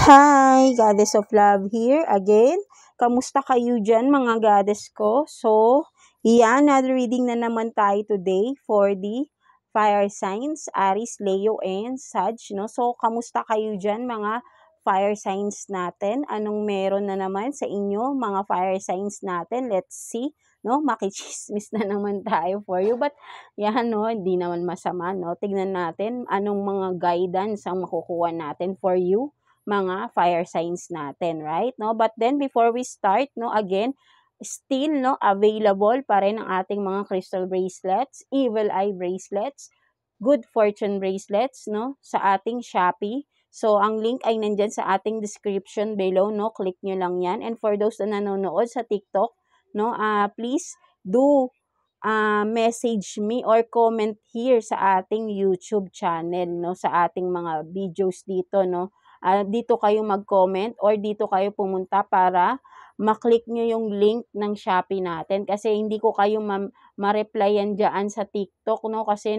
Hi, Goddess of Love here again. Kamusta kayo dyan mga goddess ko? So, another reading na naman tayo today for the fire signs, Aries, Leo, and Sag. No? So, kamusta kayo dyan mga fire signs natin? Anong meron na naman sa inyo mga fire signs natin? Let's see. No, makichismis na naman tayo for you. But, no, hindi naman masama, no? Tignan natin anong mga guidance ang makukuha natin for you mga fire signs natin, right? No, but then before we start, no, again, still no available pa rin ang ating mga crystal bracelets, evil eye bracelets, good fortune bracelets, no, sa ating Shopee. So, ang link ay nandyan sa ating description below, no, click nyo lang yan. And for those na nanonood sa TikTok, no, please do message me or comment here sa ating YouTube channel, no, sa ating mga videos dito, no. Dito kayo mag-comment or dito kayo pumunta para maklik nyo yung link ng Shopee natin kasi hindi ko kayo ma-replyan dyan sa TikTok, no, kasi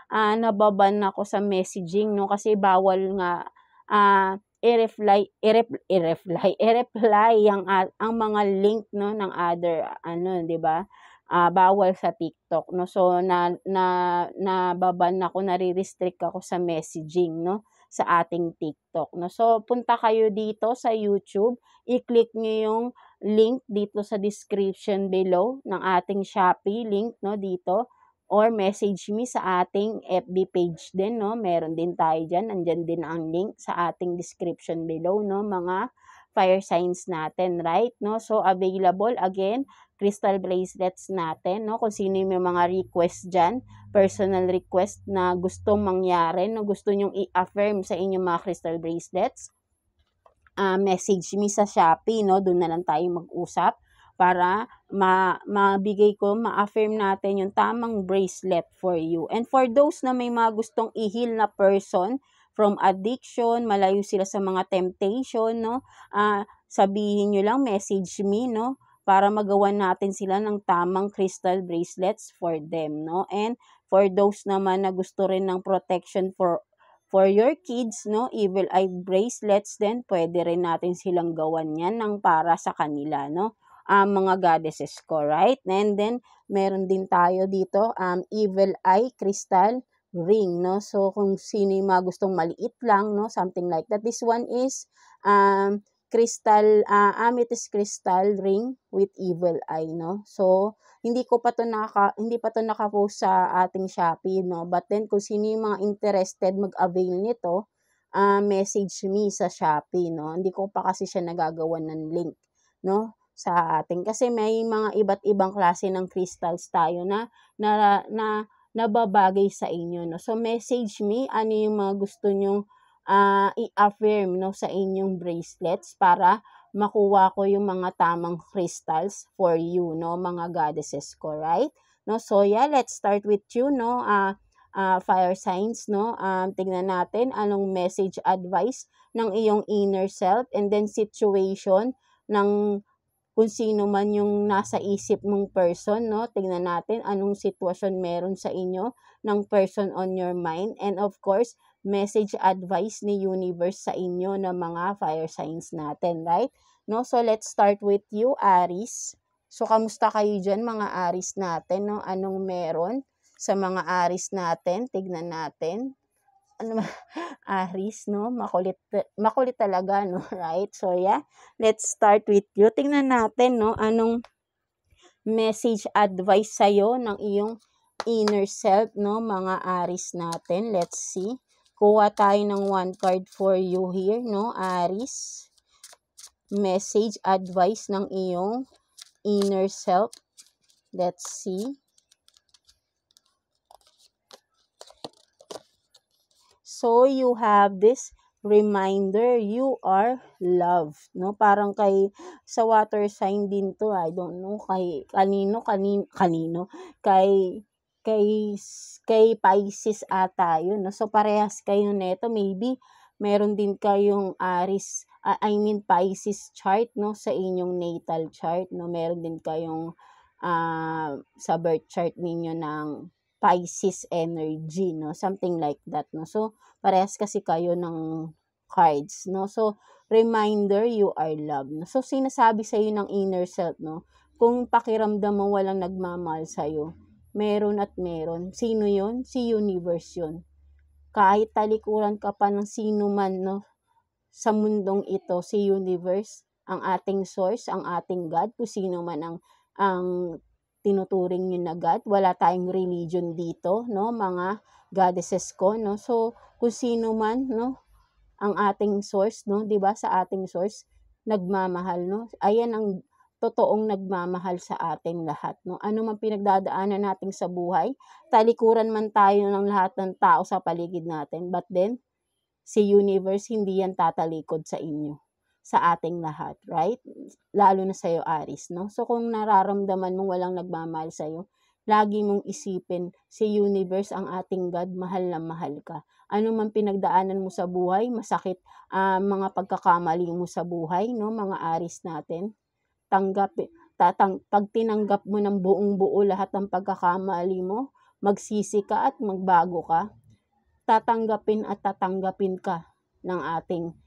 nababan ako sa messaging, no, kasi bawal nga i-reply ang mga link, no, ng other, di ba? Bawal sa TikTok, no, so nababan ako, nare-restrict ako sa messaging, no, sa ating TikTok, no. So, punta kayo dito sa YouTube, i-click nyo yung link dito sa description below ng ating Shopee link, no, dito, or message me sa ating FB page din, no, meron din tayo dyan, nandyan din ang link sa ating description below, no, mga fire signs natin, right, no. So, available, again, crystal bracelets natin, no, kung sino yung mga request dyan, personal request na gustong mangyari, no, gusto nyong i-affirm sa inyong mga crystal bracelets, message me sa Shopee, no, doon na lang tayo mag-usap para mabigay ko, ma-affirm natin yung tamang bracelet for you. And for those na may mga gustong i-heal na person from addiction, malayo sila sa mga temptation, no, sabihin nyo lang, message me, no, para magawa natin sila ng tamang crystal bracelets for them, no. And for those naman na gusto rin ng protection for your kids, no, evil eye bracelets din, pwede rin natin silang gawan yan ng para sa kanila, no, mga goddesses ko, right? And then, meron din tayo dito, evil eye crystal ring, no, so kung sino yung mga gustong maliit lang, no, something like that. This one is, crystal, amethyst crystal ring with evil eye, no, so, hindi pa to naka-post sa ating Shopee, no, but then kung sino yung mga interested mag-avail nito, message me sa Shopee, no, hindi ko pa kasi siya nagagawa ng link, no, sa ating, kasi may mga iba't ibang klase ng crystals tayo na nababagay sa inyo, no, so message me ano yung mga gusto nyong i-affirm, no, sa inyong bracelets para makuha ko yung mga tamang crystals for you, no, mga goddesses ko, right? No, so yeah, let's start with you, no, fire signs, no, tingnan natin anong message advice ng iyong inner self, and then situation ng kung sino man yung nasa isip mong person, no, tingnan natin anong sitwasyon meron sa inyo ng person on your mind, and of course, message advice ni universe sa inyo ng mga fire signs natin, right? No, so let's start with you, Aries. So, kamusta kayo dyan, mga Aries natin, no? Anong meron sa mga Aries natin? Tignan natin. Ano ba? Aries, no? Makulit talaga, no? Right? So, yeah. Let's start with you. Tignan natin, no? Anong message advice sa'yo ng iyong inner self, no? Mga Aries natin. Let's see. Kuha tayo ng one card for you here, no, Aries. Message, advice ng iyong inner self. Let's see. So, you have this reminder, you are loved, no? Parang sa water sign din to, I don't know, kanino, kay Pisces ata yun, no? So, parehas kayo neto, maybe, meron din kayong Aries, Pisces chart, no, sa inyong natal chart, no, meron din kayong, sa birth chart ninyo ng Pisces energy, no, something like that, no, so, parehas kasi kayo ng cards, no, so, reminder you are loved. No? So, sinasabi sa'yo ng inner self, no? Kung pakiramdam mo walang nagmamahal sa'yo, meron at meron. Sino yon? Si universe yon. Kahit talikuran ka pa ng sino man, no? Sa mundong ito, si universe, ang ating source, ang ating God, kung sino man ang tinuturing nyo na God. Wala tayong religion dito, no? Mga goddesses ko, no? So, kung sino man, no? Ang ating source, no? 'Di ba? Sa ating source, nagmamahal, no? Ayan ang totoong nagmamahal sa ating lahat, no? Ano man pinagdadaanan natin sa buhay, talikuran man tayo ng lahat ng tao sa paligid natin, but then, si universe hindi yan tatalikod sa inyo, sa ating lahat, right? Lalo na sa'yo, Aries, no? So, kung nararamdaman mong walang nagmamahal sa'yo, lagi mong isipin, si universe, ang ating God, mahal na mahal ka. Ano man pinagdaanan mo sa buhay, masakit, mga pagkakamali mo sa buhay, no? Mga Aries natin, pag tinanggap mo ng buong buo lahat ng pagkakamali mo, magsisi ka at magbago ka, tatanggapin ka ng ating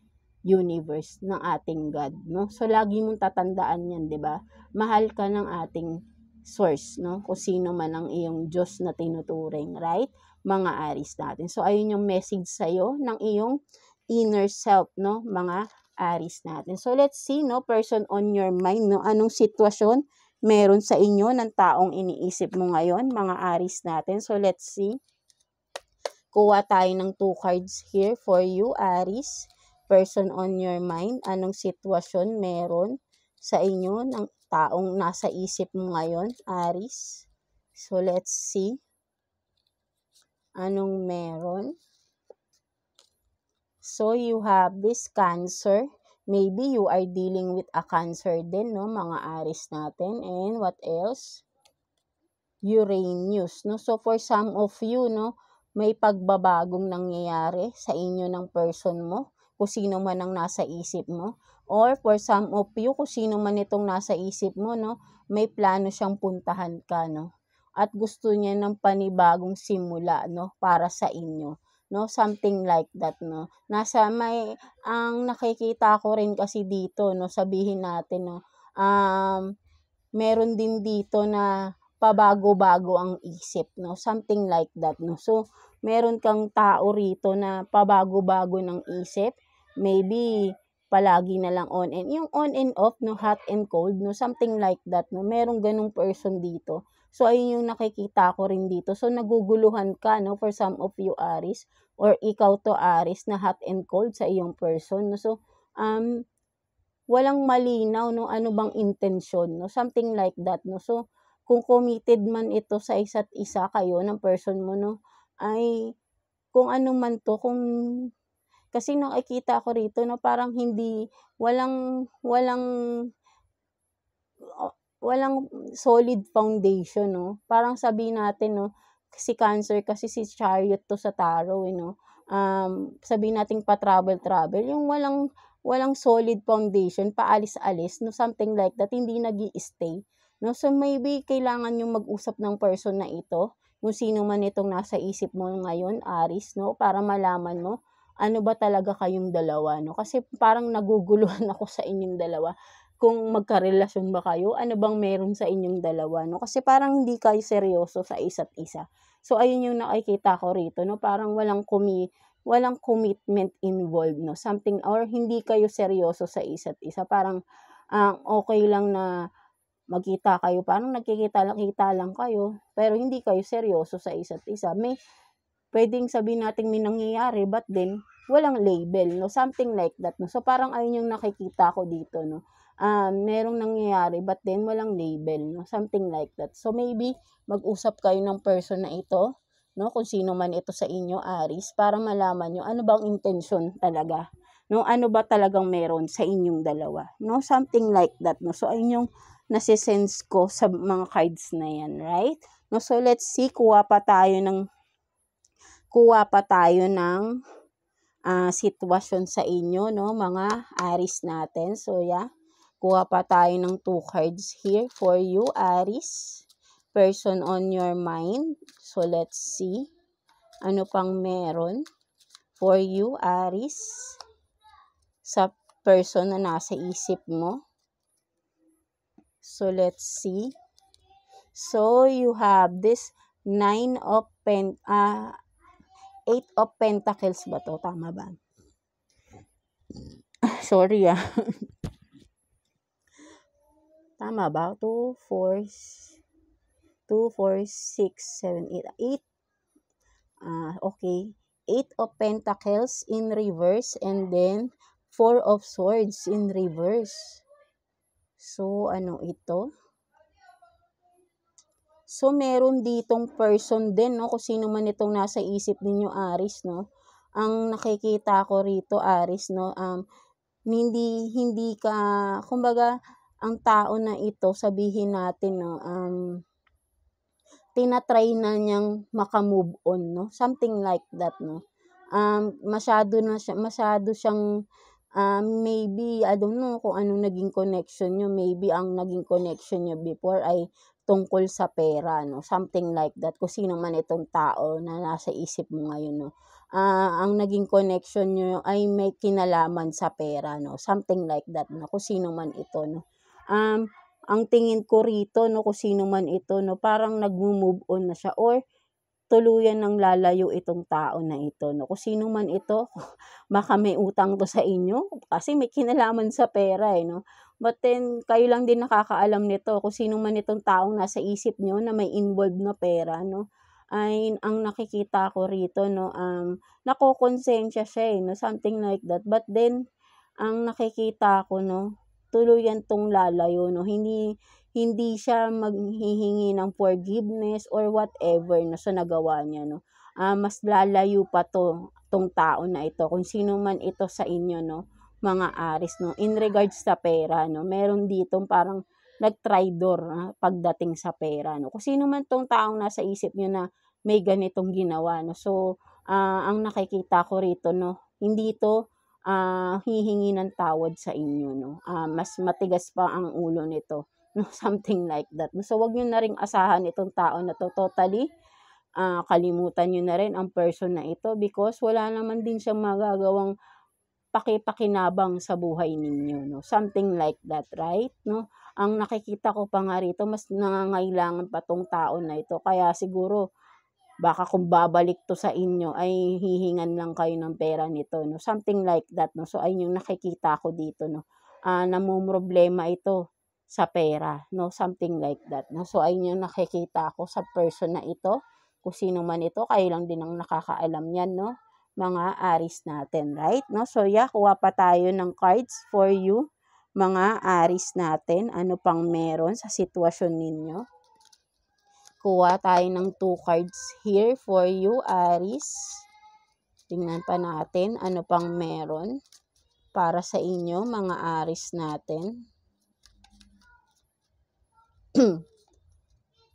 universe, ng ating God, no? So, lagi mong tatandaan yan, di ba? Mahal ka ng ating source, no? Kung sino man ang iyong Diyos na tinuturing, right? Mga Aries natin. So, ayun yung message sa'yo ng iyong inner self, no? Mga Aries natin. So, let's see, no? Person on your mind, no? Anong sitwasyon meron sa inyo ng taong iniisip mo ngayon, mga Aries natin. So, let's see. Kuha tayo ng 2 cards here for you, Aries. Person on your mind, anong sitwasyon meron sa inyo ng taong nasa isip mo ngayon, Aries. So, let's see. Anong meron? So, you have this Cancer. Maybe you are dealing with a Cancer din, no, mga Aries natin. And what else? Uranus, no? So, for some of you, no, may pagbabagong nangyayari sa inyo ng person mo, kung sino man ang nasa isip mo. Or for some of you, kung sino man itong nasa isip mo, no, may plano siyang puntahan ka, no? At gusto niya ng panibagong simula, no, para sa inyo, no? Something like that, no? Ang nakikita ko rin kasi dito, no, sabihin natin, no, meron din dito na pabago-bago ang isip, no? Something like that, no? So, meron kang tao rito na pabago-bago ng isip. Maybe, palagi na lang on and yung on and off, no? Hot and cold, no? Something like that, no? Merong ganung person dito. So, ayun yung nakikita ko rin dito. So, naguguluhan ka, no? For some of you, Aries, or ikaw to, Aries, na hot and cold sa iyong person, no? So, walang malinaw, no? Ano bang intensyon, no? Something like that, no? So, kung committed man ito sa isa't isa kayo ng person mo, no? Ay, kung ano man to, kasi nakikita ko rito, no? Parang walang solid foundation, no? Parang sabihin natin, no? Si Cancer, kasi si Chariot to sa tarot, no? Sabihin natin pa-travel, yung walang solid foundation, paalis-alis, no? Something like that, hindi nag-i-stay, no? So, maybe kailangan yung mag-usap ng person na ito, kung sino man itong nasa isip mo ngayon, Aries, no? Para malaman mo, ano ba talaga kayong dalawa, no? Kasi parang naguguluhan ako sa inyong dalawa. Kung magkarelasyon ba kayo, ano bang meron sa inyong dalawa, no? Kasi parang hindi kayo seryoso sa isa't isa. So, ayun yung nakikita ko rito, no? Parang walang commitment involved, no? Something, or hindi kayo seryoso sa isa't isa. Parang, okay lang na magkita kayo, parang nagkikita lang kayo, pero hindi kayo seryoso sa isa't isa. Pwedeng sabihin natin may nangyayari, but then, walang label, no? Something like that, no? So, parang ayun yung nakikita ko dito, no? Merong nangyayari, but then, walang label, no? Something like that. So, maybe, mag-usap kayo ng person na ito, no? Kung sino man ito sa inyo, Aries, para malaman nyo, ano bang intention talaga, no? Ano ba talagang meron sa inyong dalawa, no? Something like that, no? So, ayun yung nasisense ko sa mga cards na yan, right? No? So, let's see, kuha pa tayo ng sitwasyon sa inyo, no, mga Aries natin. So, yeah. Kuha pa tayo ng 2 cards here for you, Aries. Person on your mind. So, let's see. Ano pang meron for you, Aries? person na nasa isip mo. So, let's see. So, you have this 8 of Pentacles ba to? Tama ba? Sorry Tama ba? 2, 4, 6, 7, 8. Okay. 8 of Pentacles in reverse and then 4 of Swords in reverse. So, ano ito? So, meron ditong person din, no? Kung sino man itong nasa isip ninyo, Aries, no? Ang nakikita ko rito, Aries, no? Hindi ka, kumbaga, ang tao na ito, sabihin natin, no? Tinatry na niyang makamove on, no? Something like that, no? Masyado siyang, maybe, I don't know kung anong naging connection nyo. Maybe ang naging connection nyo before ay tungkol sa pera, no? Something like that. Kung sino man itong tao na nasa isip mo ngayon, no? Ang naging connection nyo ay may kinalaman sa pera, no? Something like that, no? Kung sino man ito, no? Ang tingin ko rito, no? Kung sino man ito, no? Parang nag-move on na siya or tuluyan ng lalayo itong tao na ito, no? Kung sino man ito, baka may utang to sa inyo kasi may kinalaman sa pera, no? But then, kayo lang din nakakaalam nito kung sino man itong taong nasa isip nyo na may involved na pera, no? Ay, ang nakikita ko rito, no? Nakokonsensya siya, no? Something like that. But then, ang nakikita ko, no? Tuluyan tong lalayo, no? Hindi siya maghihingi ng forgiveness or whatever na sa nagawa niya, no? Mas lalayo pa tong tao na ito, kung sino man ito sa inyo, no? Mga Aries, no? In regards sa pera, no? Meron ditong parang nag-traitor pagdating sa pera, no? Kung sino man tong taong nasa isip nyo na may ganitong ginawa, no? So, ang nakikita ko rito, no? Hindi ito hihingi ng tawad sa inyo, no? Mas matigas pa ang ulo nito, no? Something like that. So, wag nyo na ring asahan itong tao na to totally. Kalimutan nyo na rin ang person na ito because wala naman din siyang magagawang pakipakinabang sa buhay ninyo, no? Something like that, right? No? Ang nakikita ko pa nga rito, mas nangangailangan pa tong tao na ito. Kaya siguro, baka kung babalik to sa inyo, ay hihingan lang kayo ng pera nito, no? Something like that, no? So, ayun yung nakikita ko dito, no? Namumroblema ito sa pera, no? Something like that, no? So, ayun yung nakikita ko sa person na ito. Kung sino man ito, kayo lang din ang nakakaalam yan, no? Mga Aries natin, right? No? So, kuha pa tayo ng cards for you, mga Aries natin. Ano pang meron sa sitwasyon ninyo? Kuha tayo ng 2 cards here for you, Aries. Tingnan pa natin ano pang meron para sa inyo, mga Aries natin.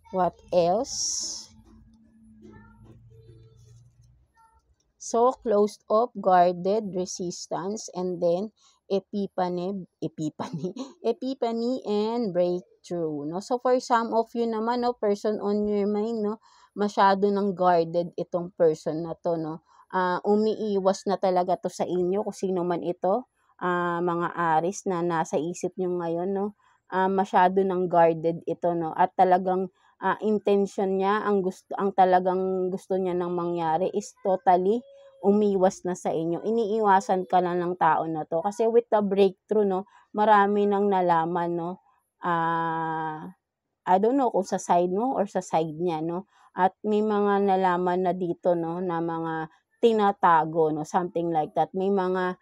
What else? So, closed off, guarded, resistance, and then epiphany, and breakthrough, no? So, for some of you naman, no, person on your mind, no, masyado ng guarded itong person na to, no? Umiiwas na talaga to sa inyo, kung sino man ito, mga Aries na nasa isip nyo ngayon, no? Masyado ng guarded ito, no? At talagang intention niya, ang talagang gusto niya nang mangyari is totally umiwas na sa inyo. Iniiwasan ka na ng tao na to. Kasi with the breakthrough, no, marami nang nalaman, no, I don't know kung sa side mo or sa side niya, no. At may mga nalaman na dito, no, na mga tinatago, no, something like that. May mga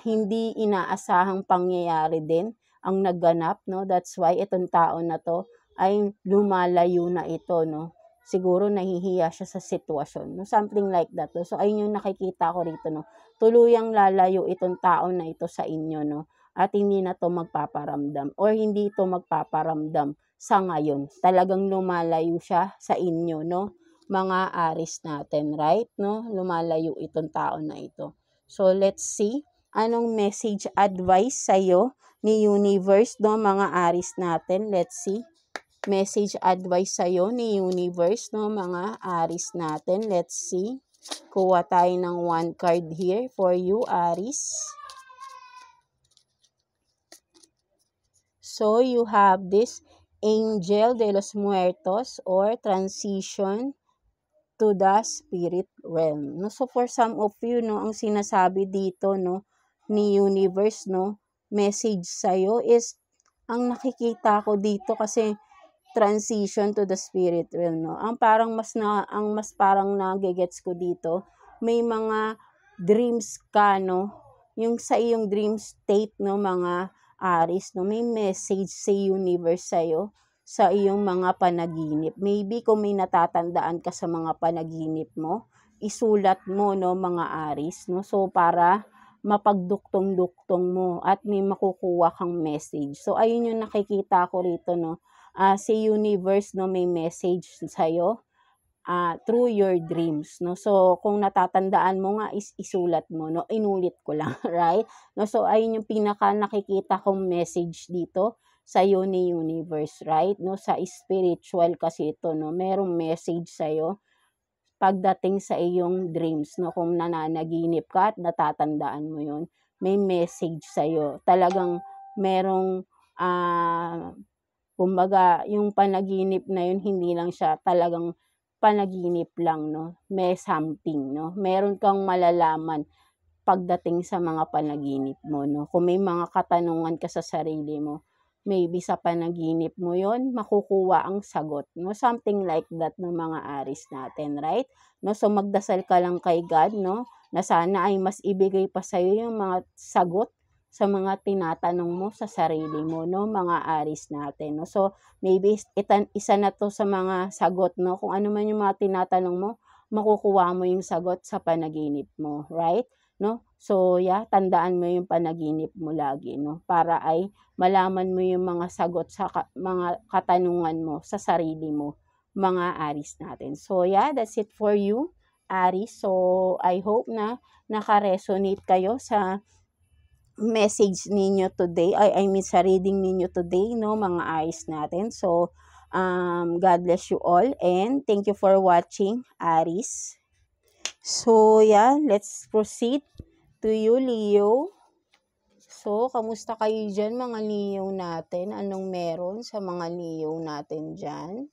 hindi inaasahang pangyayari din ang nagganap, no. That's why itong tao na to ay lumalayo na ito, no. Siguro nahihiya siya sa sitwasyon, no? Something like that, no? So, ayun yung nakikita ko rito, no? Tuluyang lalayo itong tao na ito sa inyo, no? At hindi na to magpaparamdam or hindi ito magpaparamdam sa ngayon. Talagang lumalayo siya sa inyo, no? Mga Aries natin, right? No? Lumalayo itong tao na ito. So, let's see. Anong message advice sa'yo ni Universe, no? Mga Aries natin. Let's see. Message advice sa'yo ni Universe, no, mga Aries natin. Let's see. Kuha tayo ng 1 card here for you, Aries. So, you have this Angel de los Muertos or transition to the spirit realm. No? So, for some of you, no, ang sinasabi dito, no, ni universe, no, message sa'yo is, ang nakikita ko dito kasi, transition to the spirit realm, no. Ang mas parang nagegets ko dito, may mga dreams ka, no. Yung sa iyong dream state, no, mga Aries, no, may message sa universe sa'yo sa iyong mga panaginip. Maybe kung may natatandaan ka sa mga panaginip mo, isulat mo, no, mga Aries, no. So, para mapagduktong-duktong mo at may makukuha kang message. So, ayun yung nakikita ko rito, no. Si universe, no, may message sa'yo through your dreams, no. So, kung natatandaan mo nga, isulat mo, no. Inulit ko lang, right? No, so, ayun yung pinaka nakikita kong message dito sa'yo ni universe, right? No, sa spiritual kasi ito, no. Merong message sa'yo pagdating sa iyong dreams, no. Kung nananaginip ka at natatandaan mo yun, may message sa'yo. Talagang merong kumbaga, yung panaginip na yun, hindi lang siya talagang panaginip lang, no? May something, no? Meron kang malalaman pagdating sa mga panaginip mo, no? Kung may mga katanungan ka sa sarili mo, maybe sa panaginip mo yon makukuha ang sagot, no? Something like that ng mga Aries natin, right? No? So, magdasal ka lang kay God, no? Na sana ay mas ibigay pa sa'yo yung mga sagot sa mga tinatanong mo sa sarili mo, no, mga Aries natin, no. So, maybe isa na to sa mga sagot, no, kung ano man yung mga tinatanong mo, makukuha mo yung sagot sa panaginip mo, right? No? So, yeah, tandaan mo yung panaginip mo lagi, no, para ay malaman mo yung mga sagot sa mga katanungan mo sa sarili mo, mga Aries natin. So, yeah, that's it for you, Aries. So, I hope na naka-resonate kayo sa message ninyo today, I mean sa reading ninyo today, no, mga Aries natin. So, God bless you all and thank you for watching, Aries. So, yeah, let's proceed to you, Leo. So, kamusta kayo dyan, mga Leo natin? Anong meron sa mga Leo natin dyan?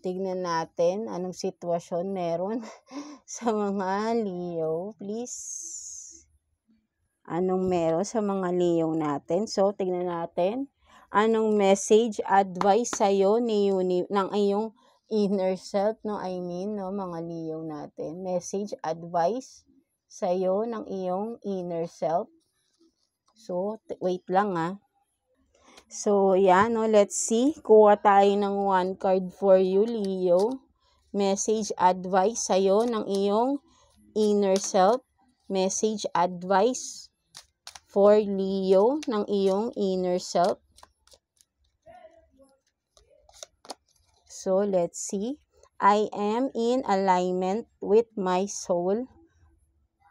Tignan natin anong sitwasyon meron sa mga Leo, please. Anong meron sa mga Leo natin? So, tingnan natin. Anong message, advice sa'yo ng iyong inner self, no? I mean, no, mga Leo natin. Message, advice sa'yo ng iyong inner self. So, wait lang So, yan, no, let's see. Kuha tayo ng one card for you, Leo. Message, advice sa'yo ng iyong inner self. Message, advice for Leo ng iyong inner self. So, let's see. I am in alignment with my soul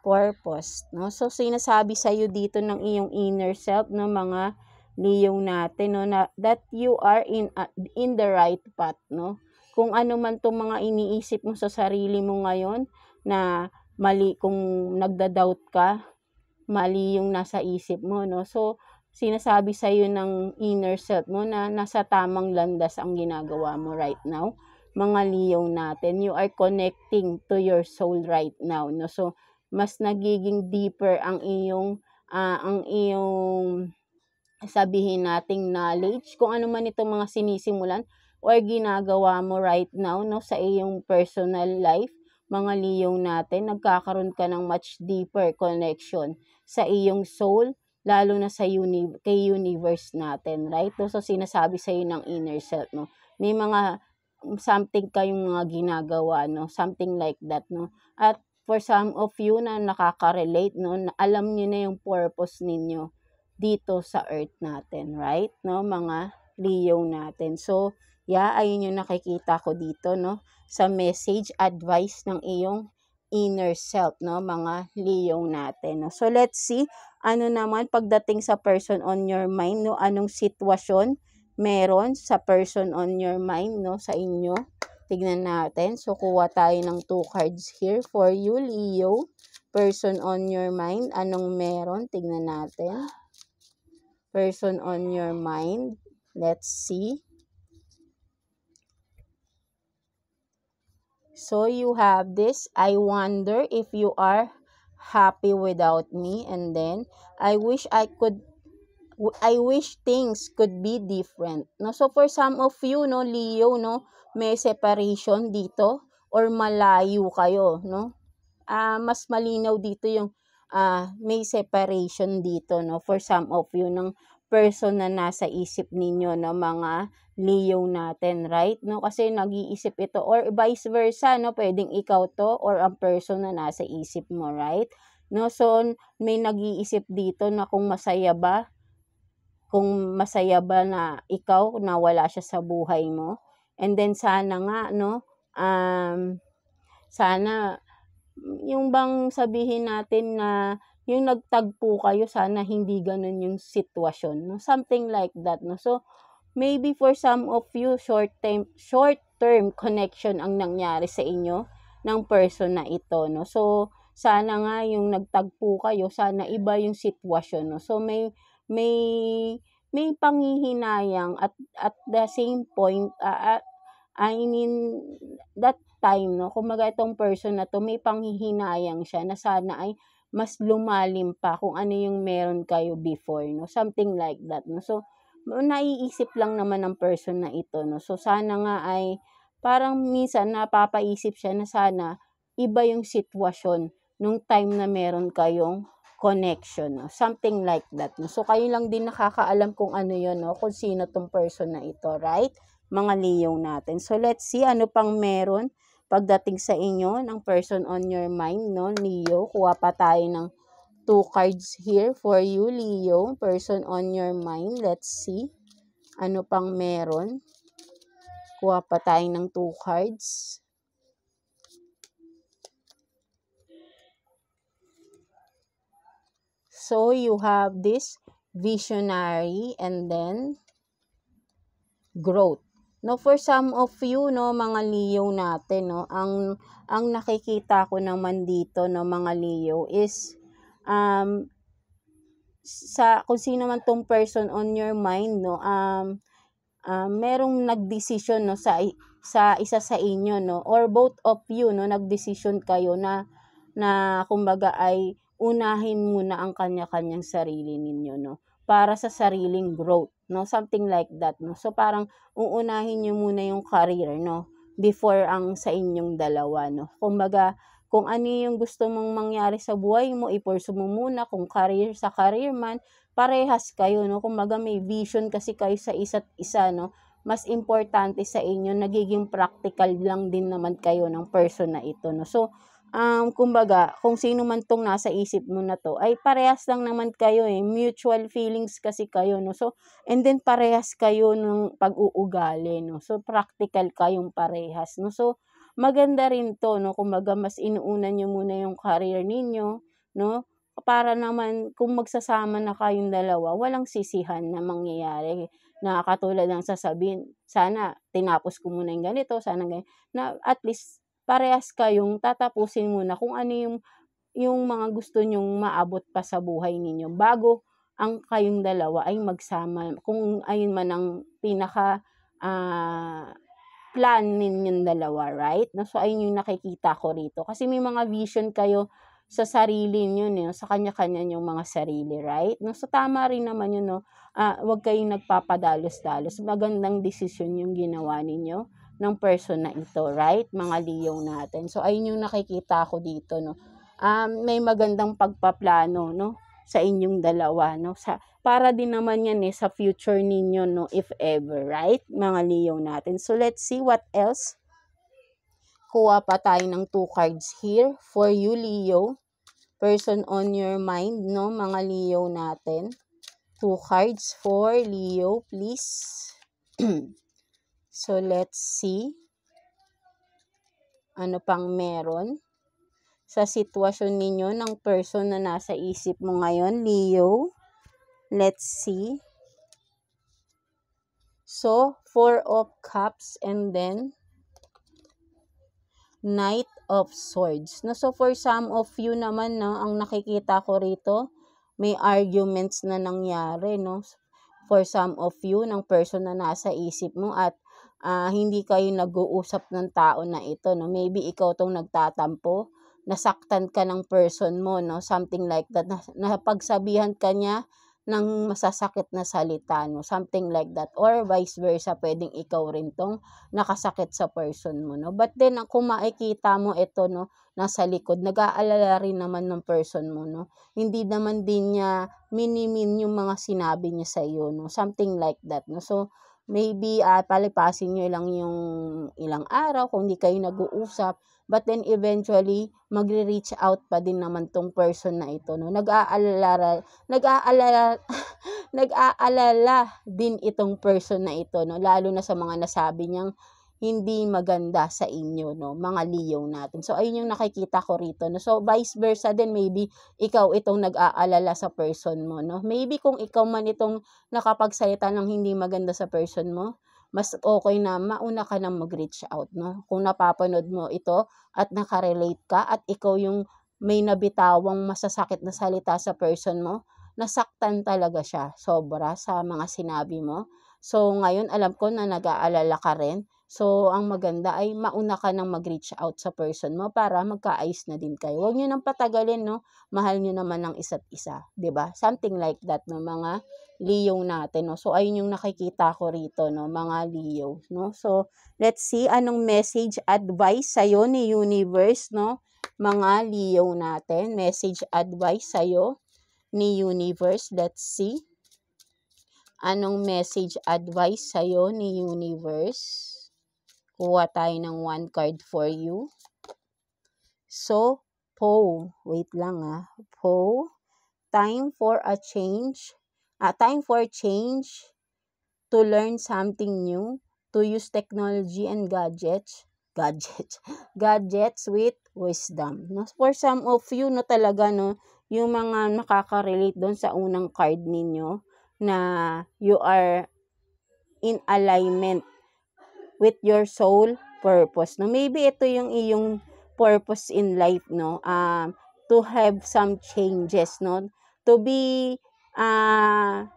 purpose. No? So, sinasabi sa'yo dito ng iyong inner self, no, mga Leo natin, no, na, that you are in the right path. No? Kung ano man itong mga iniisip mo sa sarili mo ngayon, na mali, kung nagda-doubt ka, mali yung nasa isip mo, no? So, sinasabi sa'yo ng inner self mo na nasa tamang landas ang ginagawa mo right now. Mga Leo natin, you are connecting to your soul right now, no? So, mas nagiging deeper ang iyong sabihin nating knowledge, kung ano man itong mga sinisimulan or ginagawa mo right now, no, sa iyong personal life. Mga Leo natin, nagkakaroon ka ng much deeper connection sa iyong soul, lalo na sa kay universe natin, right? So, sinasabi sa iyo ng inner self, no? May mga something kayong mga ginagawa, no? Something like that, no? At for some of you na nakaka-relate, no, na alam niyo na yung purpose ninyo dito sa earth natin, right? No, mga Leo natin. So, yeah, ayun yung nakikita ko dito, no, sa message, advice ng iyong inner self, no, mga Leo natin. No? So, let's see, ano naman pagdating sa person on your mind, no, anong sitwasyon meron sa person on your mind, no, sa inyo. Tignan natin. So, kuha tayo ng 2 cards here for you, Leo. Person on your mind, anong meron? Tignan natin. person on your mind. Let's see. So you have this, I wonder if you are happy without me, and then I wish things could be different. No, so for some of you, no, Leo, no, may separation dito or malayo kayo, no? Mas malinaw dito yung may separation dito, no, for some of you ng person na nasa isip ninyo, no, mga Leo natin, right? No, kasi nag-iisip ito or vice versa, no, pwedeng ikaw to or ang person na nasa isip mo, right? No, so may nag-iisip dito na kung masaya ba na ikaw na wala siya sa buhay mo. And then sana nga, no, sana yung bang sabihin natin na yung nagtagpo kayo, sana hindi ganun yung sitwasyon, no? Something like that, no? So, maybe for some of you, short-term connection ang nangyari sa inyo ng person na ito, no? So, sana nga yung nagtagpo kayo, sana iba yung sitwasyon, no? So, may panghihinayang at the same point, I mean, that time, no, kumbaga itong person na to, may panghihinayang siya na sana ay mas lumalim pa kung ano yung meron kayo before, no, something like that, no. So, naiisip lang naman ng person na ito, no. So, sana nga ay parang minsan napapaisip siya na sana iba yung sitwasyon nung time na meron kayong connection, no, something like that, no. So, kayo lang din nakakaalam kung ano yun, no, kung sino tong person na ito, right? Mga Leo natin. So, let's see ano pang meron pagdating sa inyo ng person on your mind, no, Leo. Kuha pa tayo ng 2 cards here for you, Leo. Person on your mind. Let's see ano pang meron. Kuha pa tayo ng 2 cards. So, you have this visionary and then growth. No, for some of you, no, mga Leo natin, no, ang nakikita ko naman dito, no, mga Leo is sa kung sino man tong person on your mind, no, merong nagdesisyon, no, sa isa sa inyo, no, or both of you, no, nagdesisyon kayo na kumbaga ay unahin muna ang kanya-kanyang sarili ninyo, no, para sa sariling growth, no, something like that, no. So parang uunahin niyo muna yung career, no, before ang sa inyong dalawa, no. Kumbaga kung ano yung gusto mong mangyari sa buhay mo, i-pursue mo muna. Kung career sa career man, parehas kayo, no. Kumbaga may vision kasi kayo sa isa't isa, no. Mas importante sa inyo, nagiging practical lang din naman kayo ng person na ito, no. So, kumbaga, kung sino man tong nasa isip mo na to, ay parehas lang naman kayo, mutual feelings kasi kayo, no. So, and then parehas kayo ng pag-uugali, no. So, practical kayong parehas, no. So, maganda rin to, no. Kumbaga, mas inuuna nyo muna yung career ninyo, no. Para naman, kung magsasama na kayong dalawa, walang sisihan na mangyayari na katulad ng sasabihin, sana tinapos ko muna yung ganito, sana ganyan, na at least parehas kayong tatapusin muna kung ano yung mga gusto nyong maabot pa sa buhay ninyo bago ang kayong dalawa ay magsama. Kung ayun man ang pinaka plan ninyong dalawa, right? No, so ayun yung nakikita ko rito. Kasi may mga vision kayo sa sarili niyo, no, sa kanya-kanya yung mga sarili, right? No, so tama rin naman yun, no. Wag kayong nagpapadalos-dalos. Magandang desisyon yung ginawa ninyo ng person na ito, right? Mga Leo natin. So, ayun yung nakikita ko dito, no. May magandang pagpaplano, no, sa inyong dalawa, no. Para din naman yan sa future ninyo, no, if ever, right? Mga Leo natin. So, let's see what else. Kuha pa tayo ng 2 cards here for you, Leo. Person on your mind, no, mga Leo natin. 2 cards for Leo, please. So, let's see ano pang meron sa sitwasyon ninyo ng person na nasa isip mo ngayon, Leo. Let's see. So, 4 of Cups and then Knight of Swords. No, so, for some of you naman, no, ang nakikita ko rito, may arguments na nangyari, no? For some of you, ng person na nasa isip mo at hindi kayo nag-uusap ng tao na ito, no? Maybe ikaw tong nagtatampo, nasaktan ka ng person mo, no? Something like that. Napagsabihan ka niya ng masasakit na salita, no? Something like that. Or vice versa, pwedeng ikaw rin tong nakasakit sa person mo, no? But then, kung makikita mo ito, no, nasa likod, nag-aalala rin naman ng person mo, no? Hindi naman din niya minimin yung mga sinabi niya sa iyo, no? Something like that, no? So, maybe palipasin niyo lang yung ilang araw kung hindi kayo nag-uusap, but then eventually magre-reach out pa din naman tong person na ito, no? Nag-aalala nag-aalala din itong person na ito, no? Lalo na sa mga nasabi niyang hindi maganda sa inyo, no, mga Leo natin. So, ayun yung nakikita ko rito, no. So, vice versa din, maybe ikaw itong nag-aalala sa person mo, no. Maybe kung ikaw man itong nakapagsalita ng hindi maganda sa person mo, mas okay na mauna ka nang mag-reach out, no. Kung napapanood mo ito at nakarelate ka at ikaw yung may nabitawang masasakit na salita sa person mo, nasaktan talaga siya sobra sa mga sinabi mo. So, ngayon alam ko na nag-aalala ka rin. So, ang maganda ay mauna ka nang mag-reach out sa person mo para magkaayos na din kayo. Huwag niyo nang patagalin, no? Mahal niyo naman ang isa't isa, 'di ba? Something like that, no, mga Leo natin, no? So, ayun yung nakikita ko rito, no, mga Leo, no? So, let's see anong message advice sa'yo ni Universe, no? Mga Leo natin, message advice sa'yo ni Universe. Let's see. Anong message advice sa'yo ni Universe? Kuha tayo ng one card for you. So, wait lang time for a change. Time for change, to learn something new, to use technology and gadgets with wisdom. No? For some of you, no, talaga, no, yung mga nakaka-relate doon sa unang card ninyo na you are in alignment with your soul purpose, no? Maybe ito yung iyong purpose in life, no? To have some changes, no? To be a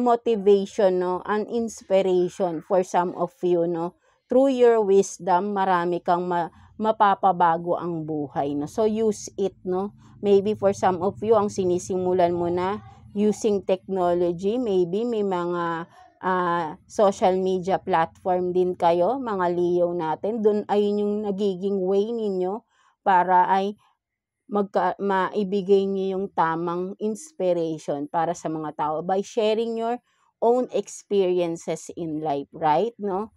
motivation, no? An inspiration for some of you, no? Through your wisdom, marami kang mapapabago ang buhay, no? So, use it, no? Maybe for some of you, ang sinisimulan mo na using technology, maybe may mga social media platform din kayo, mga Leo natin. Doon ay yung nagiging way ninyo para ay maibigay niyo yung tamang inspiration para sa mga tao by sharing your own experiences in life, right? No?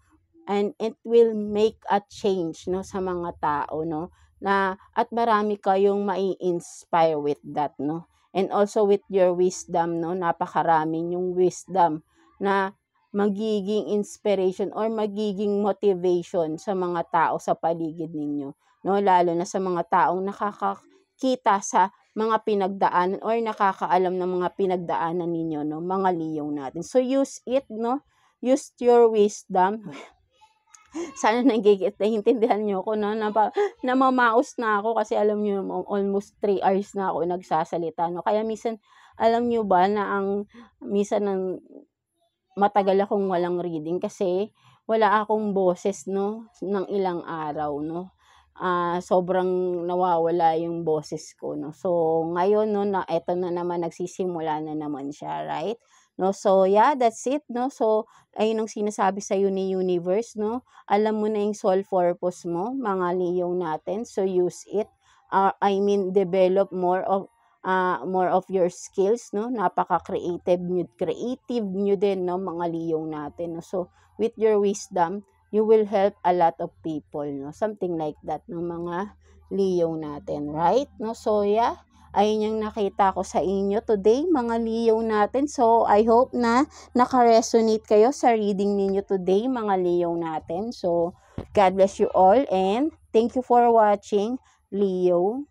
And it will make a change, no, sa mga tao, no, na at marami kayong mai-inspire with that, no. And also with your wisdom, no, napakaraming yung wisdom na magiging inspiration or magiging motivation sa mga tao sa paligid ninyo, no, lalo na sa mga taong nakakakita sa mga pinagdaanan or nakakaalam ng mga pinagdaanan ninyo, no, mga Leo natin. So use it, no, use your wisdom. Sana naiintindihan niyo ako, no, namamaos na ako kasi alam niyo almost 3 hours na ako nagsasalita, no. Kaya minsan alam niyo ba na minsan matagal akong walang reading kasi wala akong boses, no, ng ilang araw, no. Sobrang nawawala yung boses ko, no. So, ngayon, no, na eto na naman, nagsisimula na naman siya, right? No, so yeah, that's it, no. So, ayun ang sinasabi sa iyo ni Universe, no. Alam mo na yung soul purpose mo, mga Leo natin. So, use it. Develop more of your skills, no. Napaka-creative nyo din, no, mga Leo natin, no. So, with your wisdom, you will help a lot of people, no. Something like that, no, mga Leo natin, right? No, so yeah, ayun yung nakita ko sa inyo today, mga Leo natin. So, I hope na naka-resonate kayo sa reading ninyo today, mga Leo natin. So, God bless you all and thank you for watching, Leo.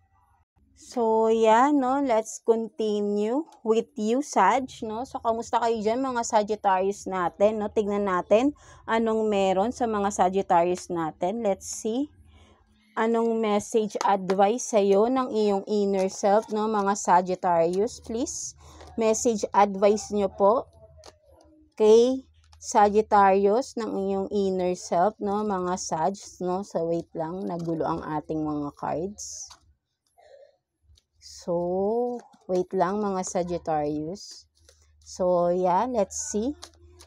So, yeah, no, let's continue with you, Sag, no. So, kamusta kayo dyan, mga Sagittarius natin, no? Tignan natin anong meron sa mga Sagittarius natin. Let's see. Anong message advice sa'yo ng iyong inner self, no, mga Sagittarius, please? Message advice nyo po kay Sagittarius ng iyong inner self, no, mga Sag, no? So, wait lang, nagulo ang ating mga cards. So, wait lang mga Sagittarius. So, yeah, let's see.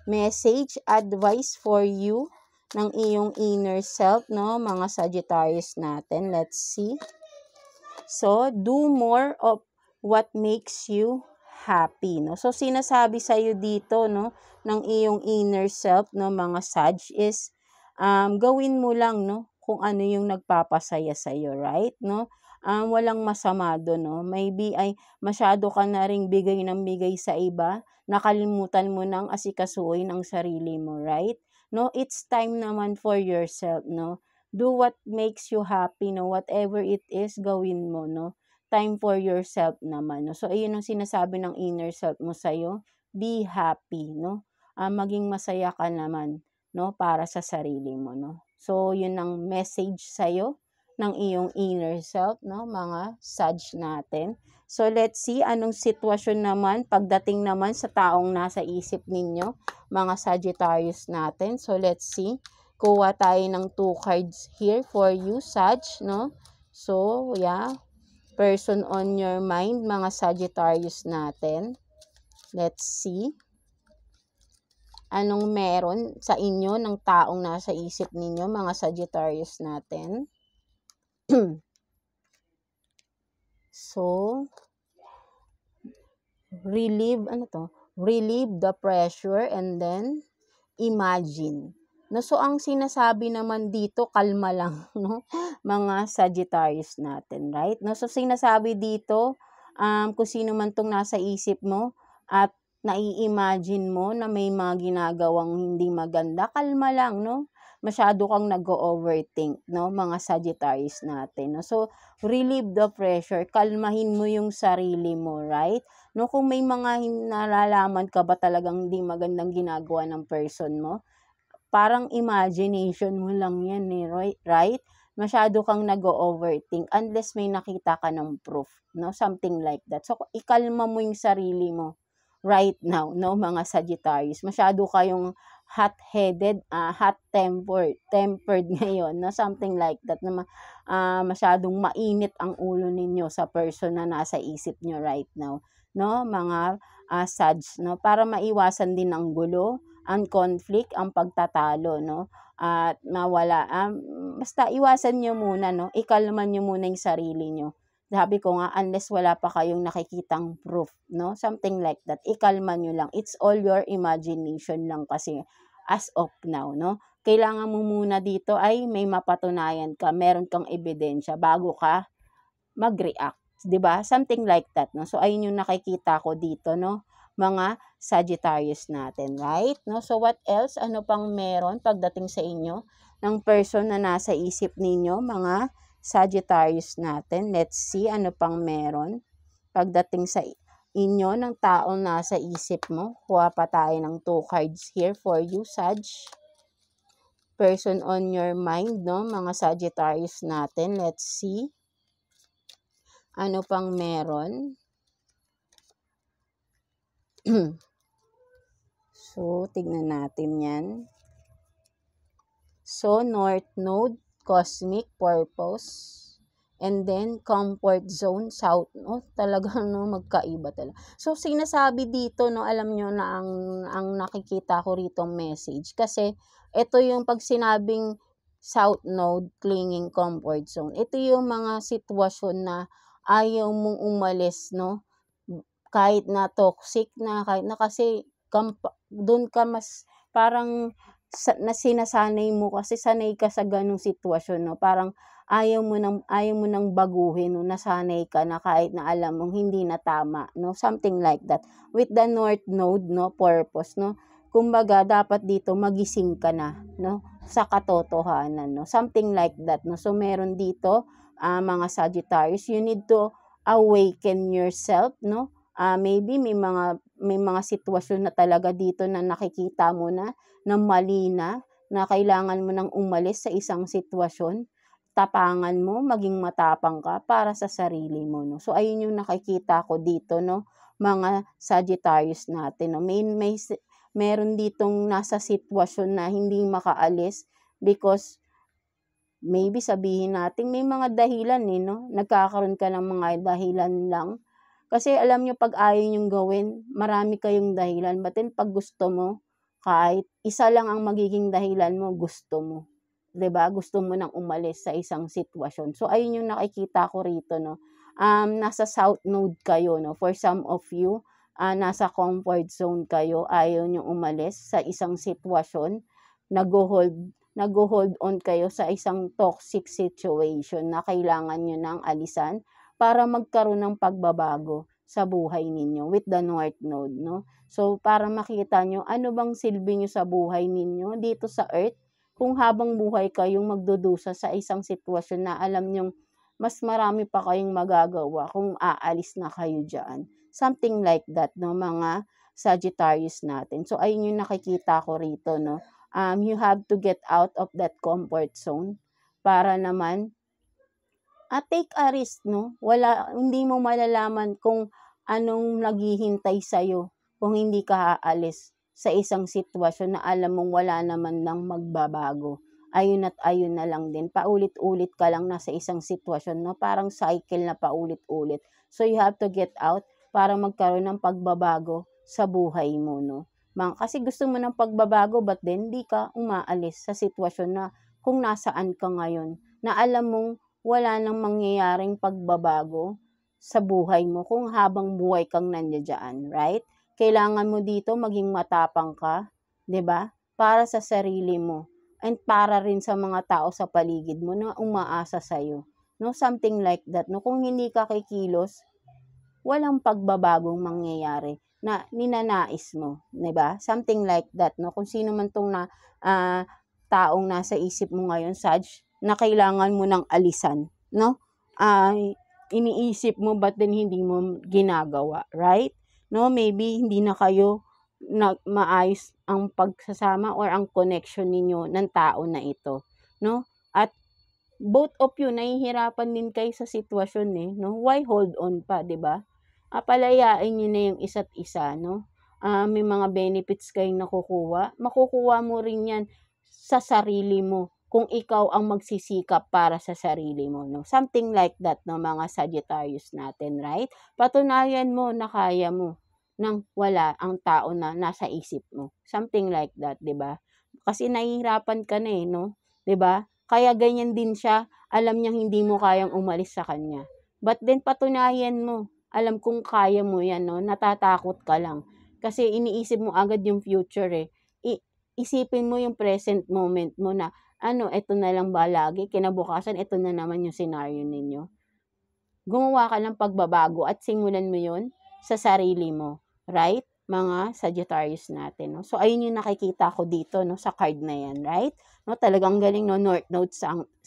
Message advice for you ng iyong inner self, no, mga Sagittarius natin. Let's see. So, do more of what makes you happy, no? So, sinasabi sa'yo dito, no, ng iyong inner self, no, mga Sag, is gawin mo lang, no, kung ano yung nagpapasaya sa'yo, right, no? Walang masama doon, no? Maybe ay masyado ka na ring bigay ng bigay sa iba, nakalimutan mo nang asikasuhin ang sarili mo, right? No, it's time naman for yourself, no? Do what makes you happy, no? Whatever it is, gawin mo, no? Time for yourself naman, no? So, ayun ang sinasabi ng inner self mo sa'yo. Be happy, no? Maging masaya ka naman, no? Para sa sarili mo, no? So, yun ang message sa'yo ng iyong inner self, no? Mga Sag natin. So, let's see anong sitwasyon naman pagdating naman sa taong nasa isip ninyo, mga Sagittarius natin. So, let's see. Kuha tayo ng 2 cards here for you, Sag, no? So, yeah. Person on your mind, mga Sagittarius natin. Let's see. Anong meron sa inyo ng taong nasa isip ninyo, mga Sagittarius natin? So, relieve the pressure and then imagine. No, so ang sinasabi naman dito, kalma lang, no, mga Sagittarius natin, right? No, so sinasabi dito, kung sino man tong nasa isip mo at nai-imagine mo na may mga ginagawang hindi maganda, kalma lang, no? Masyado kang nag-overthink, no, mga Sagittarius natin, no? So, relieve the pressure, kalmahin mo yung sarili mo, right? No, kung may mga nalalaman ka ba talagang hindi magandang ginagawa ng person mo, parang imagination mo lang yan right? Masyado kang nag-overthink unless may nakita ka ng proof, no? Something like that. So, ikalma mo yung sarili mo right now, no, mga Sagittarius. Masyado kayong hot-headed, tempered ngayon, no? Something like that, na masyadong mainit ang ulo ninyo sa person na nasa isip nyo right now, no, mga Sag, no? Para maiwasan din ang gulo, ang conflict, ang pagtatalo, no? At mawala, basta iwasan nyo muna, no? Ikalman nyo muna yung sarili nyo. Sabi ko nga, unless wala pa kayong nakikitang proof, no? Something like that. Ikalman nyo lang. It's all your imagination lang kasi as of now, no? Kailangan mo muna dito ay may mapatunayan ka, meron kang ebidensya bago ka mag-react. 'Di ba? Something like that, no? So, ayun yung nakikita ko dito, no? Mga Sagittarius natin, right? No? So, what else? Ano pang meron pagdating sa inyo ng person na nasa isip ninyo, mga Sagittarius natin? Let's see, ano pang meron pagdating sa inyo ng taong nasa isip mo. Kuha pa tayo ng 2 cards here for you, Sag. Person on your mind, no? Mga Sagittarius natin. Let's see. Ano pang meron? So, tignan natin yan. So, North Node, Cosmic Purpose, and then Comfort Zone, South Node. Talagang, no, magkaiba talaga. So, sinasabi dito, no, alam nyo na ang nakikita ko rito message. Kasi, ito yung pag sinabing South Node, clinging comfort zone. Ito yung mga sitwasyon na ayaw mong umalis, no? Kahit na toxic na, kahit na kasi doon ka mas parang sinasanay mo kasi sanay ka sa ganung sitwasyon, no? Parang ayaw mo nang baguhin, no? Nasanay ka na kahit na alam mong hindi na tama, no? Something like that. With the North Node, no, purpose, no? Kumbaga, dapat dito magising ka na, no? Sa katotohanan, no? Something like that, no? So, meron dito, mga Sagittarius, you need to awaken yourself, no? Maybe may mga sitwasyon na talaga dito na nakikita mo na mali na kailangan mo nang umalis sa isang sitwasyon. tapangan mo, maging matapang ka para sa sarili mo, no? So, ayun yung nakikita ko dito, no? Mga Sagittarius natin, no? Meron ditong nasa sitwasyon na hindi makaalis because maybe sabihin natin may mga dahilan eh, no? Nagkakaroon ka ng mga dahilan lang. Kasi alam nyo, pag ayaw nyong gawin, marami kayong dahilan. But then, pag gusto mo, kahit isa lang ang magiging dahilan mo, gusto mo. 'Di ba? Gusto mo nang umalis sa isang sitwasyon. So, ayun yung nakikita ko rito, no? Nasa south node kayo, no? For some of you, nasa comfort zone kayo, ayaw nyo umalis sa isang sitwasyon, nag-hold on kayo sa isang toxic situation na kailangan nyo nang alisan para magkaroon ng pagbabago sa buhay ninyo with the North Node, no? So, para makita nyo, ano bang silbi nyo sa buhay ninyo dito sa Earth, kung habang buhay kayong magdudusa sa isang sitwasyon na alam nyong mas marami pa kayong magagawa kung aalis na kayo dyan. Something like that, no, mga Sagittarius natin. So, ayun yung nakikita ko rito, no? You have to get out of that comfort zone para naman take a risk, no? Hindi mo malalaman kung anong naghihintay sa'yo kung hindi ka aalis sa isang sitwasyon na alam mong wala naman nang magbabago. Ayun at ayun na lang din. Paulit-ulit ka lang nasa isang sitwasyon na parang cycle na paulit-ulit. So, you have to get out para magkaroon ng pagbabago sa buhay mo, no? Kasi gusto mo ng pagbabago, but then hindi ka umaalis sa sitwasyon na kung nasaan ka ngayon, na alam mong wala nang mangyayaring pagbabago sa buhay mo kung habang buhay kang nandiyan, right? Kailangan mo dito maging matapang ka, 'di ba? Para sa sarili mo and para rin sa mga tao sa paligid mo na umaasa sa iyo. No, something like that. No, kung hindi ka kikilos, walang pagbabagong mangyayari na ninanais mo, 'di ba? Something like that, no? Kung sino man tong taong nasa isip mo ngayon, Sag, na kailangan mo ng alisan, no? Iniisip mo but then hindi mo ginagawa, right? No, maybe hindi na kayo maayos ang pagsasama or ang connection ninyo ng tao na ito, no? At both of you nahihirapan din kayo sa sitwasyon eh, no? Why hold on pa, 'di ba? Palayain niyo na yung isa't isa, no? May mga benefits kayong nakukuha. Makukuha mo rin 'yan sa sarili mo kung ikaw ang magsisikap para sa sarili mo, no? Something like that, no, mga Sagittarius natin, right? Patunayan mo na kaya mo nang wala ang tao na nasa isip mo. Something like that, 'di ba? Kasi nahihirapan ka na eh, no? 'Di ba? Kaya ganyan din siya, alam niyang hindi mo kayang umalis sa kanya. But then patunayan mo, alam kong kaya mo 'yan, no? Natatakot ka lang. Kasi iniisip mo agad yung future eh. Isipin mo yung present moment mo na ito na lang ba lagi? Kinabukasan, ito na naman yung scenario ninyo. Gumawa ka ng pagbabago at simulan mo yun sa sarili mo. Right? Mga Sagittarius natin. No? So, ayun yung nakikita ko dito, no, sa card na yan. Right? No, talagang galing, no? North Node,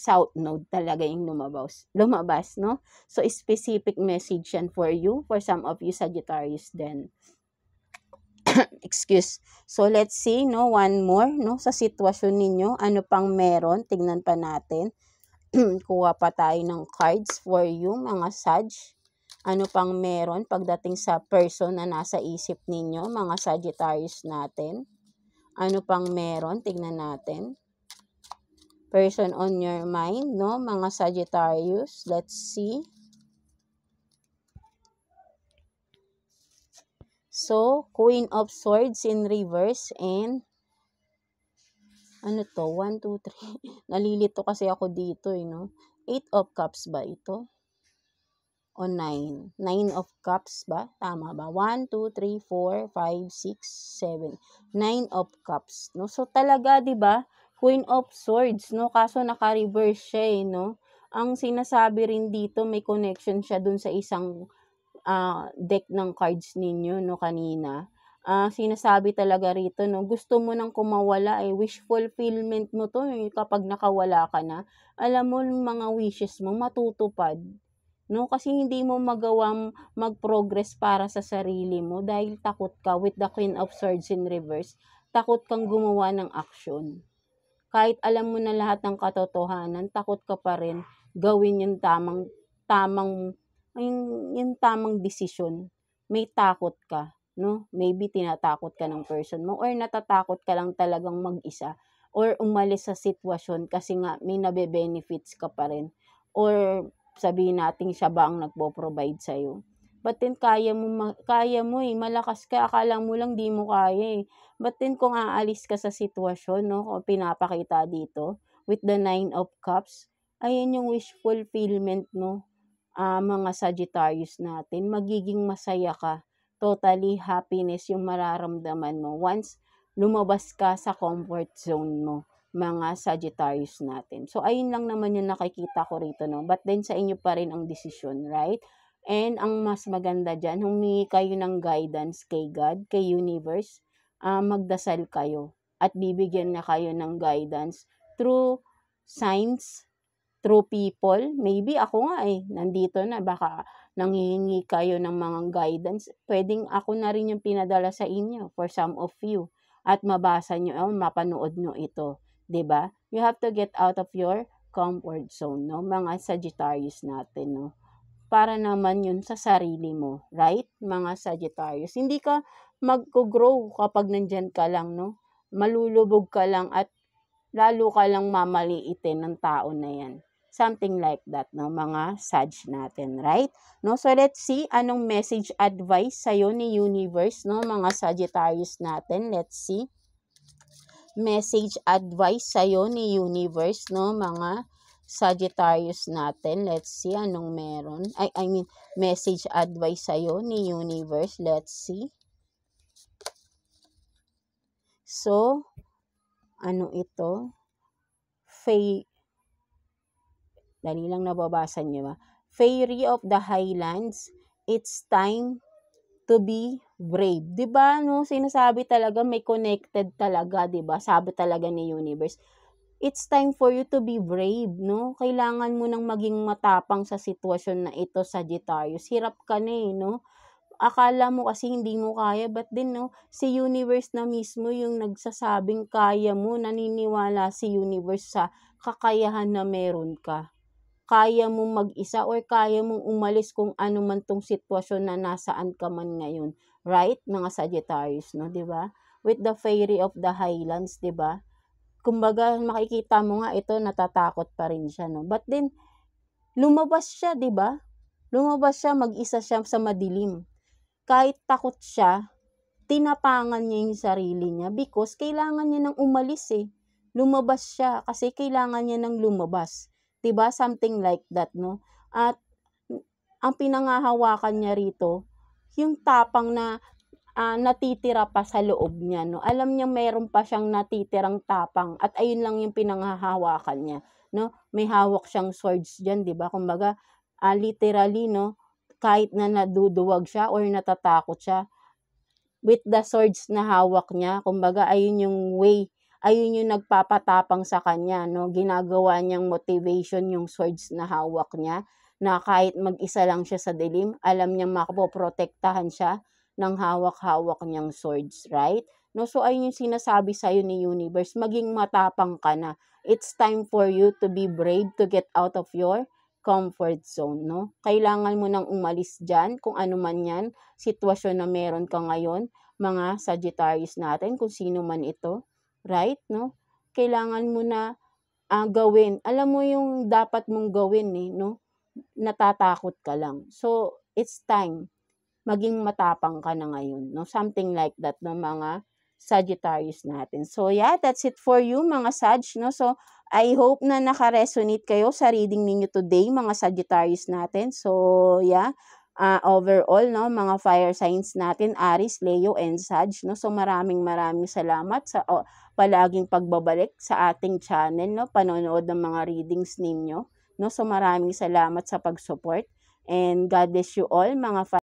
South Node talaga yung lumabas, no? So, specific message yan for you, for some of you Sagittarius then. Excuse. So, let's see, no, one more, no, sa sitwasyon ninyo, ano pang meron, tignan pa natin. Kuha pa tayo ng cards for you, mga Sag. Ano pang meron pagdating sa person na nasa isip ninyo, mga Sagittarius natin. Ano pang meron, tignan natin. Person on your mind, no, mga Sagittarius. Let's see. So, Queen of Swords in reverse and 1, 2, 3. Nalilito kasi ako dito, no? 8 of Cups ba ito? O 9? 9 of Cups ba? Tama ba? 1, 2, 3, 4, 5, 6, 7. 9 of Cups, no? So, talaga, di ba? Queen of Swords, no? Kaso naka-reverse siya, no? Ang sinasabi rin dito, may connection siya dun sa isang deck ng cards ninyo, no, kanina. Sinasabi talaga rito, no, gusto mo nang kumawala, wish fulfillment mo to, kapag nakawala ka na. Alam mo, mga wishes mo matutupad, no, kasi hindi mo magawang mag-progress para sa sarili mo dahil takot ka with the Queen of Swords in reverse. Takot kang gumawa ng action. kahit alam mo na lahat ng katotohanan, takot ka pa rin gawin yung tamang desisyon. May takot ka, no? Maybe tinatakot ka ng person mo or natatakot ka lang talagang mag-isa or umalis sa sitwasyon kasi nga may nabe-benefits ka pa rin or sabihin natin siya ba ang nagpo-provide sa'yo. But then kaya mo malakas ka, akala mo lang di mo kaya eh. But then kung aalis ka sa sitwasyon, no, kung pinapakita dito with the 9 of Cups, ayan yung wish fulfillment mo, mga Sagittarius natin. Magiging masaya ka. Totally happiness yung mararamdaman mo once lumabas ka sa comfort zone mo, mga Sagittarius natin. So, ayun lang naman yung nakikita ko rito, no? But then, sa inyo pa rin ang desisyon, right? And ang mas maganda dyan, humingi kayo ng guidance kay God, kay universe, magdasal kayo at bibigyan na kayo ng guidance through signs, through people. Maybe ako nga nandito na, baka nanghihingi kayo ng mga guidance. Pwedeng ako na rin yung pinadala sa inyo for some of you. At mabasa nyo, mapanood nyo ito. 'Di ba? You have to get out of your comfort zone, no? Mga Sagittarius natin, no? Para naman yun sa sarili mo, right? Mga Sagittarius. Hindi ka mag-grow kapag nandyan ka lang, no? Malulubog ka lang at lalo ka lang mamaliitin ng tao na yan. Something like that, no? Mga Sag natin, right? No? So, let's see anong message advice sa'yo ni universe, no? Mga Sagittarius natin. Let's see. Message advice sa'yo ni universe, no? Mga Sagittarius natin. Let's see anong meron. Message advice sa'yo ni universe. Let's see. So, ano ito? Dali lang nababasa niyo ba? Fairy of the Highlands, it's time to be brave. 'Di ba? No, sinasabi talaga may connected talaga, 'di ba? Sabi talaga ni universe. It's time for you to be brave, no? Kailangan mo nang maging matapang sa sitwasyon na ito, Sagittarius. Hirap ka na no? Akala mo kasi hindi mo kaya, but din, no? Si universe na mismo yung nagsasabing kaya mo, naniniwala si universe sa kakayahan na meron ka. Kaya mong mag-isa or kaya mong umalis kung ano man tong sitwasyon na nasaan ka man ngayon. Right, mga Sagittarius, no? 'Di ba? With the Fairy of the Highlands, 'di ba? Kumbaga, makikita mo nga ito, natatakot pa rin siya, no? But then, lumabas siya, 'di ba? Lumabas siya, mag-isa siya sa madilim. Kahit takot siya, tinapangan niya yung sarili niya because kailangan niya nang umalis Lumabas siya kasi kailangan niya nang lumabas. 'Di ba? Something like that, no? At ang pinangahawakan niya rito, yung tapang na natitira pa sa loob niya, no? Alam niya meron pa siyang natitirang tapang at ayun lang yung pinanghahawakan niya, no? May hawak siyang swords diyan, 'di ba? Kumbaga, literally, no, kahit na naduduwag siya or natatakot siya, with the swords na hawak niya, kumbaga ayun yung way, ayun yung nagpapatapang sa kanya, no? Ginagawa niyang motivation yung swords na hawak niya, na kahit mag-isa lang siya sa dilim, alam niyang mapoprotektahan siya ng hawak-hawak niyang swords, right? No, so ayun yung sinasabi sa'yo ni universe, maging matapang ka na. It's time for you to be brave, to get out of your comfort zone, no? Kailangan mo nang umalis dyan, kung ano man yan, sitwasyon na meron ka ngayon, mga Sagittarius natin, kung sino man ito, right, no? Kailangan mo na gawin. Alam mo yung dapat mong gawin no? Natatakot ka lang. So, it's time. Maging matapang ka na ngayon, no? Something like that, no, mga Sagittarius natin. So, yeah, that's it for you, mga Sag, no? So, I hope na naka-resonate kayo sa reading ninyo today, mga Sagittarius natin. So, yeah, overall, no, mga fire signs natin, Aries, Leo, and Sag, no? So, maraming salamat sa palaging pagbabalik sa ating channel, no? Panonood ng mga readings ninyo, no? So, maraming salamat sa pag-support. And God bless you all, mga